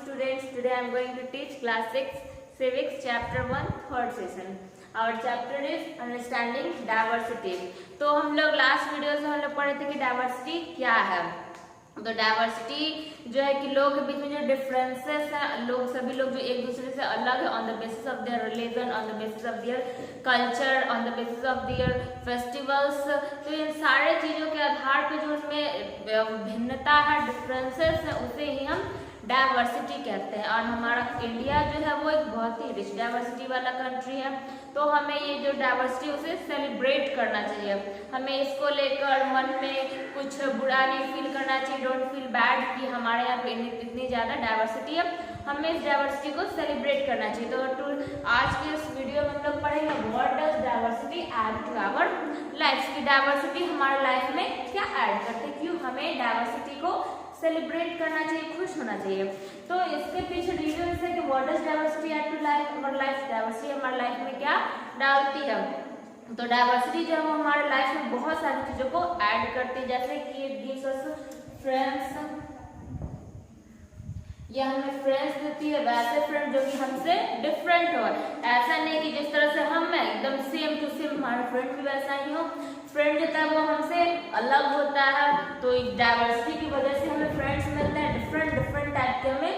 students. Today I am going to teach class 6 civics chapter 1 third session. Our chapter is understanding diversity. तो हम लोग last video से हम लोग पढ़े थे कि डाइवर्सिटी क्या है। तो डाइवर्सिटी जो है कि लोगों के बीच में जो डिफरेंसेस है, लोग सभी लोग जो एक दूसरे से अलग है on the basis of their religion, on the basis of their culture, on the basis of their festivals. तो इन सारे चीजों के आधार पर जो उसमें भिन्नता है, डिफरेंसेस है, उसे ही हम डाइवर्सिटी कहते हैं। और हमारा इंडिया जो है वो एक बहुत ही रिच डाइवर्सिटी वाला कंट्री है। तो हमें ये जो डाइवर्सिटी उसे सेलिब्रेट करना चाहिए। हमें इसको लेकर मन में कुछ बुरा नहीं फील करना चाहिए, डोंट फील बैड कि हमारे यहाँ पे इतनी ज़्यादा डाइवर्सिटी है। हमें इस डाइवर्सिटी को सेलिब्रेट करना चाहिए। तो आज के इस वीडियो में हम लोग पढ़ेंगे what does diversity add to our life, की डाइवर्सिटी हमारे लाइफ में क्या ऐड करते हैं, क्यों हमें डाइवर्सिटी को सेलिब्रेट करना चाहिए, खुश होना चाहिए। तो इसके पीछे रीजन है कि what does diversity add to life our life, diversity हमारे लाइफ में क्या डालती है। तो डाइवर्सिटी जो है वो हमारे लाइफ में बहुत सारी चीजों को ऐड करती है, जैसे कि इट गिव्स अस फ्रेंड्स, ये हमें फ्रेंड्स देती है, वैसे फ्रेंड जो कि हमसे डिफरेंट हो। ऐसा नहीं कि जिस तरह से हम हैं एकदम सेम टू सेम हमारा फ्रेंड भी वैसा ही हो। फ्रेंड जो है वो हमसे अलग होता है। तो डाइवर्सिटी की वजह से हमें फ्रेंड्स मिलते हैं, डिफरेंट टाइप के हमें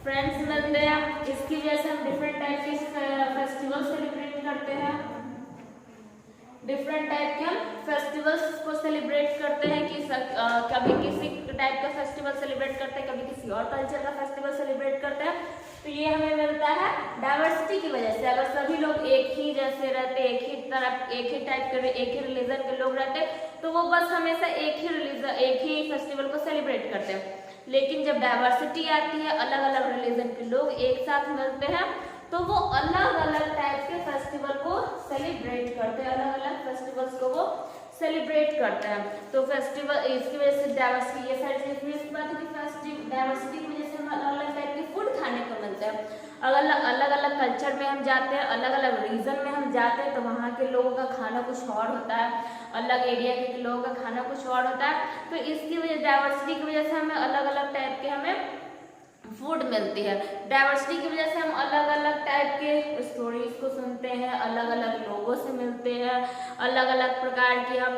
फ्रेंड्स मिलते हैं। इसकी वजह से हम डिफरेंट टाइप के फेस्टिवल सेलिब्रेट करते हैं, डिफरेंट टाइप के हम फेस्टिवल्स को सेलिब्रेट करते हैं कि कभी किसी टाइप का फेस्टिवल सेलिब्रेट करते हैं, कभी किसी और कल्चर का फेस्टिवल सेलिब्रेट करते हैं। तो ये हमें मिलता है डाइवर्सिटी की वजह से। अगर सभी लोग एक ही जैसे रहते, एक ही तरह, एक ही टाइप के, एक ही रिलीजन के लोग रहते, तो वो बस हमेशा एक ही रिलीजन, एक ही फेस्टिवल को सेलिब्रेट करते हैं। लेकिन जब डाइवर्सिटी आती है, अलग अलग रिलीजन के लोग एक साथ मिलते हैं, तो वो अलग अलग टाइप के फेस्टिवल को सेलिब्रेट करते हैं, अलग अलग फेस्टिवल्स को वो सेलिब्रेट करते हैं। तो फेस्टिवल इसकी वजह से डाइवर्सिटी, ये सारी चीजें बात है कि डाइवर्सिटी की वजह से हम अलग अलग टाइप के फूड खाने को मिलते हैं। अलग अलग कल्चर में हम जाते हैं, अलग अलग रीजन में हम जाते हैं, तो वहाँ के लोगों का खाना कुछ और होता है, अलग एरिया के लोगों का खाना कुछ और होता है। तो इसकी वजह डाइवर्सिटी की वजह से हमें अलग अलग टाइप के हमें फूड मिलती है। डाइवर्सिटी की वजह से हम अलग अलग टाइप के स्टोरीज को सुनते हैं, अलग अलग लोगों से मिलते हैं, अलग अलग प्रकार के हम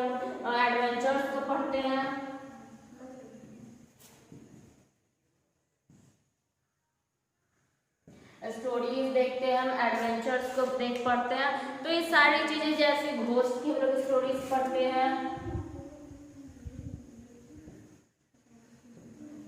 एडवेंचर्स को पढ़ते हैं, स्टोरीज देखते हैं, हम एडवेंचर्स को पढ़ते हैं। तो ये सारी चीजें जैसे घोस्ट की हम लोग स्टोरीज पढ़ते हैं,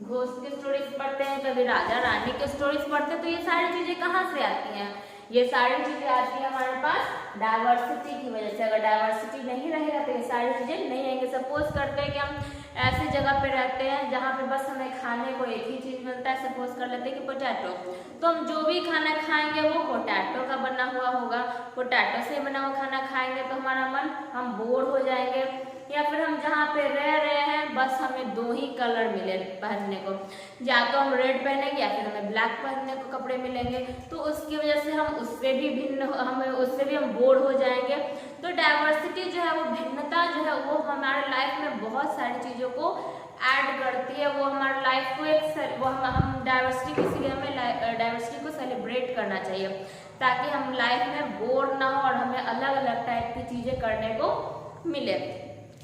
घोस्ट की स्टोरीज पढ़ते हैं, कभी राजा रानी की स्टोरीज पढ़ते हैं। तो ये सारी चीजें कहाँ से आती हैं? ये सारी चीजें आती है हमारे पास डाइवर्सिटी की वजह से। अगर डाइवर्सिटी नहीं रहेगा तो ये सारी चीजें नहीं आएंगे। सपोज करते हैं कि हम ऐसी जगह पे रहते हैं जहाँ पे बस हमें खाने को एक ही चीज मिलता है। सपोज कर लेते हैं कि पोटैटो, तो हम जो भी खाना खाएंगे वो पोटैटो का बना हुआ होगा, पोटैटो से बना हुआ खाना खाएंगे तो हमारा मन, हम बोर हो जाएंगे। या फिर हम जहाँ पे रह रहे हैं बस हमें दो ही कलर मिले पहनने को, या तो हम रेड पहनेंगे या फिर हमें ब्लैक पहनने को कपड़े मिलेंगे। तो उसकी वजह से हम उससे भी भिन्न, हमें उससे भी हम बोर हो जाएंगे। तो डाइवर्सिटी जो है वो भिन्नता जो है वो हमारे लाइफ में बहुत सारी चीज़ों को ऐड करती है। वो हमारे लाइफ को एक हम डाइवर्सिटी की, इसलिए हमें डाइवर्सिटी को सेलिब्रेट करना चाहिए ताकि हम लाइफ में बोर ना हो और हमें अलग अलग टाइप की चीज़ें करने को मिले।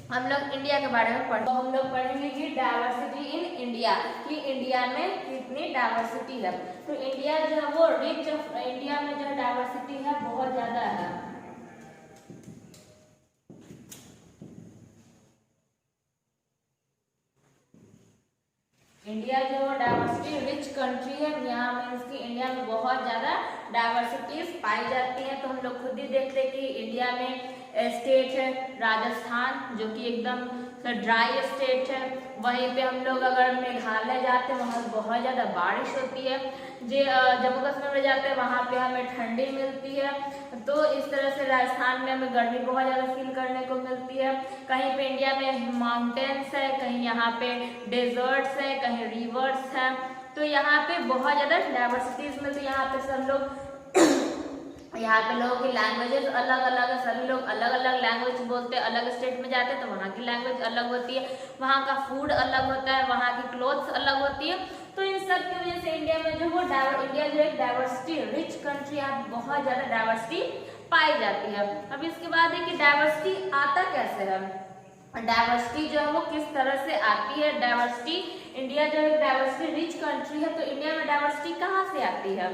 हम लोग इंडिया के बारे में पढ़ेंगे। हम लोग पढ़ेंगे कि डाइवर्सिटी इन इंडिया, कि इंडिया में कितनी डाइवर्सिटी है। तो इंडिया जो है वो रिच, इंडिया में जो डाइवर्सिटी है बहुत ज्यादा है। इंडिया जो डाइवर्सिटी रिच कंट्री है, यहाँ मीन्स कि इंडिया में बहुत ज्यादा डाइवर्सिटीज पाई जाती है। तो हम लोग खुद ही देखते हैं कि इंडिया में स्टेट है राजस्थान, जो कि एकदम ड्राई स्टेट है। वहीं पे हम लोग अगर मेघालय जाते हैं वहाँ बहुत ज़्यादा बारिश होती है। जम्मू कश्मीर में जाते हैं वहाँ पे हमें ठंडी मिलती है। तो इस तरह से राजस्थान में हमें गर्मी बहुत ज़्यादा फील करने को मिलती है। कहीं पे इंडिया में माउंटेन्स है, कहीं यहाँ पे डेजर्ट्स है, कहीं रिवर्स है। तो यहाँ पे बहुत ज़्यादा डाइवर्सिटीज मिलती है। यहाँ पे सब लोग यहाँ पे लोगों की लैंग्वेजेस अलग अलग है, सभी लोग अलग अलग लैंग्वेज बोलते हैं। अलग स्टेट में जाते हैं तो वहाँ की लैंग्वेज अलग होती है, वहाँ का फूड अलग होता है, वहाँ की क्लोथ्स अलग होती है। तो इन सब की वजह से इंडिया में जो वो इंडिया जो एक डाइवर्सिटी रिच कंट्री है, बहुत ज्यादा डाइवर्सिटी पाई जाती है। अब इसके बाद है कि डाइवर्सिटी आता कैसे है, डाइवर्सिटी जो है वो किस तरह से आती है। डाइवर्सिटी, इंडिया जो एक डाइवर्सिटी रिच कंट्री है, तो इंडिया में डाइवर्सिटी कहाँ से आती है।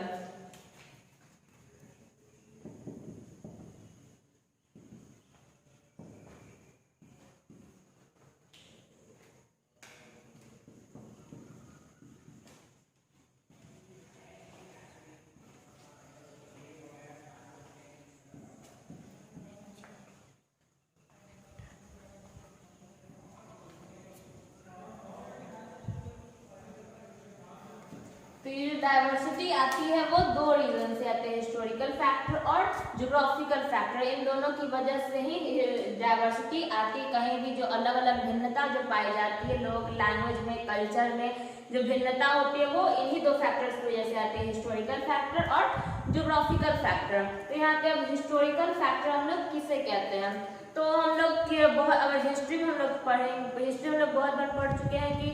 तो ये जो डाइवर्सिटी आती है वो दो रीजन से आते हैं, हिस्टोरिकल फैक्टर और ज्योग्राफिकल फैक्टर। इन दोनों की वजह से ही डाइवर्सिटी आती है। कहीं भी जो अलग अलग भिन्नता जो पाई जाती है, लोग लैंग्वेज में, कल्चर में जो भिन्नता होती है वो इन्हीं दो फैक्टर्स की वजह से आती है, हिस्टोरिकल फैक्टर और ज्योग्राफिकल फैक्टर। तो यहाँ पे अब हिस्टोरिकल फैक्टर हम लोग किसे कहते हैं, तो हम लोग बहुत, अगर हिस्ट्री में हम लोग पढ़ेंगे, हिस्ट्री में लोग बहुत बार पढ़ चुके हैं कि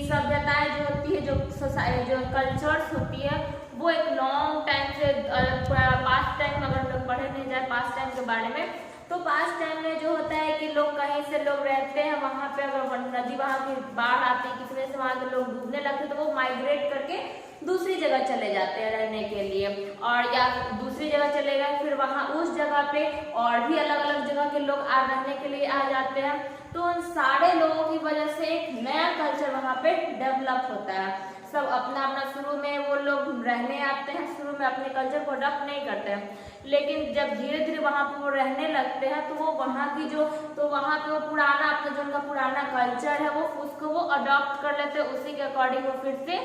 सभ्यताएं जो होती है, जो सोसाइटी, जो कल्चर्स होती है, वो एक लॉन्ग टाइम से पास्ट टाइम में अगर हम लोग पढ़े नहीं जाए पास्ट टाइम के बारे में, तो पास्ट टाइम में जो होता है कि लोग कहीं से लोग रहते हैं, वहाँ पे अगर नदी, वहाँ की बाढ़ आती है, किसी वजह से वहाँ के लोग डूबने लगते हैं, तो वो माइग्रेट करके दूसरी जगह चले जाते हैं रहने के लिए, और या दूसरी जगह चले गए, फिर वहाँ उस जगह पे और भी अलग अलग जगह के लोग रहने के लिए आ जाते हैं। तो उन सारे लोगों की वजह से एक नया कल्चर वहाँ पे डेवलप होता है। सब अपना अपना, शुरू में वो लोग रहने आते हैं, शुरू में अपने कल्चर को अडॉप्ट नहीं करते हैं, लेकिन जब धीरे धीरे वहाँ पे वो रहने लगते हैं, तो वो वहाँ की जो, तो वहाँ पे वो पुराना, अपना जो उनका पुराना कल्चर है, वो उसको वो अडॉप्ट कर लेते हैं, उसी के अकॉर्डिंग वो फिर से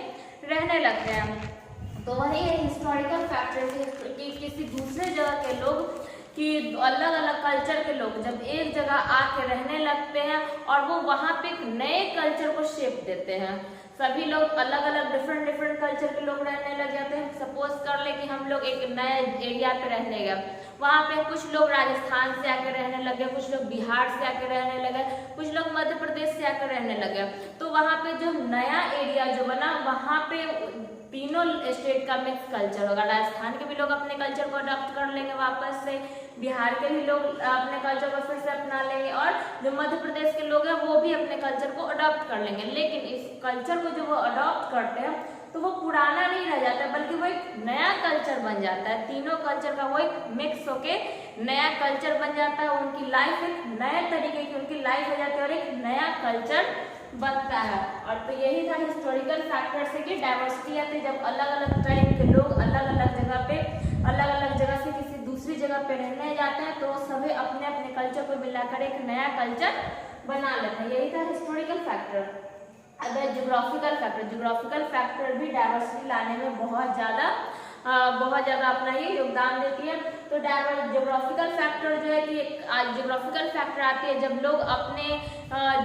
रहने लगते हैं। तो वही है हिस्टोरिकल फैक्टर कि किसी दूसरे जगह के लोग, कि अलग अलग कल्चर के लोग जब एक जगह आके रहने लगते हैं और वो वहाँ पे एक नए कल्चर को शेप देते हैं। सभी लोग अलग अलग डिफरेंट कल्चर के लोग रहने लग जाते हैं। सपोज कर ले कि हम लोग एक नए एरिया पे रहने गए, वहाँ पे कुछ लोग राजस्थान से आकर रहने लगे, कुछ लोग बिहार से आकर रहने लगे, कुछ लोग मध्य प्रदेश से आकर रहने लगे। तो वहाँ पे जो नया एरिया जो बना, वहाँ पे तीनों स्टेट का मिक्स कल्चर होगा। राजस्थान के भी लोग अपने कल्चर को अडॉप्ट कर लेंगे वापस से, बिहार के भी लोग अपने कल्चर को फिर से अपना लेंगे, और जो मध्य प्रदेश के लोग हैं वो भी अपने कल्चर को अडॉप्ट कर लेंगे। लेकिन इस कल्चर को जो वो अडॉप्ट करते हैं, तो वो पुराना नहीं रह जाता, बल्कि वो एक नया कल्चर बन जाता है। तीनों कल्चर का वो एक मिक्स होके नया कल्चर बन जाता है। उनकी लाइफ एक नए तरीके की उनकी लाइफ हो जाती है और एक नया कल्चर बनता है। और तो यही था हिस्टोरिकल फैक्टर से कि डाइवर्सिटी आती है, जब अलग अलग टाइप के लोग अलग अलग जगह पे, अलग अलग जगह से किसी दूसरी जगह पे रहने जाते हैं, तो सभी अपने अपने कल्चर को मिलाकर एक नया कल्चर बना लेते हैं। यही था हिस्टोरिकल फैक्टर। अगर ज्योग्राफिकल फैक्टर भी डाइवर्सिटी लाने में बहुत ज़्यादा अपना ये योगदान देती है। तो ज्योग्राफिकल फैक्टर जो है कि ज्योग्राफिकल फैक्टर आती है जब लोग अपने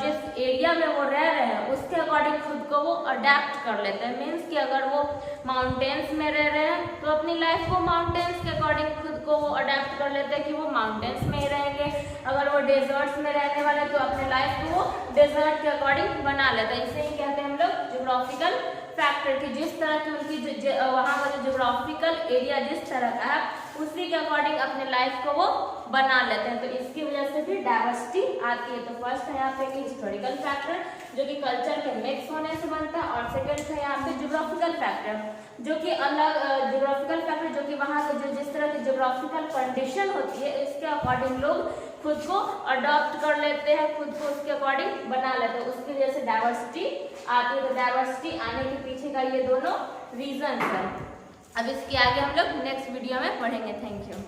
जिस एरिया में वो रह रहे हैं उसके अकॉर्डिंग खुद को वो अडेप्ट कर लेते हैं। मीन्स कि अगर वो माउंटेन्स में रह रहे हैं तो अपनी लाइफ को माउंटेन्स के अकॉर्डिंग खुद को वो अडेप्ट कर लेते हैं कि वो माउंटेन्स में ही रहेंगे। अगर वो डेजर्ट्स में रहने वाले तो अपने लाइफ को वो डेजर्ट के अकॉर्डिंग बना लेते हैं। इसे ही कहते हैं हम लोग ज्योग्राफिकल फैक्टर की। जिस तरह की उनकी वहाँ का जो ज्योग्राफिकल एरिया जिस तरह का है उसी के अकॉर्डिंग अपने लाइफ को वो बना लेते हैं। तो इसकी वजह से भी डाइवर्सिटी आती है। तो फर्स्ट है यहाँ पे हिस्टोरिकल फैक्टर जो कि कल्चर के मिक्स होने से बनता है, और सेकंड है यहाँ पे ज्योग्राफिकल फैक्टर जो कि अलग ज्योग्राफिकल फैक्टर जो कि वहाँ के जो जिस तरह की ज्योग्राफिकल कंडीशन होती है इसके अकॉर्डिंग लोग खुद को अडॉप्ट कर लेते हैं, खुद को उसके अकॉर्डिंग बना लेते हैं। उसकी वजह से डाइवर्सिटी आती है। तो डाइवर्सिटी आने के पीछे का ये दोनों रीजन है। अब इसके आगे हम लोग नेक्स्ट वीडियो में पढ़ेंगे। Thank you.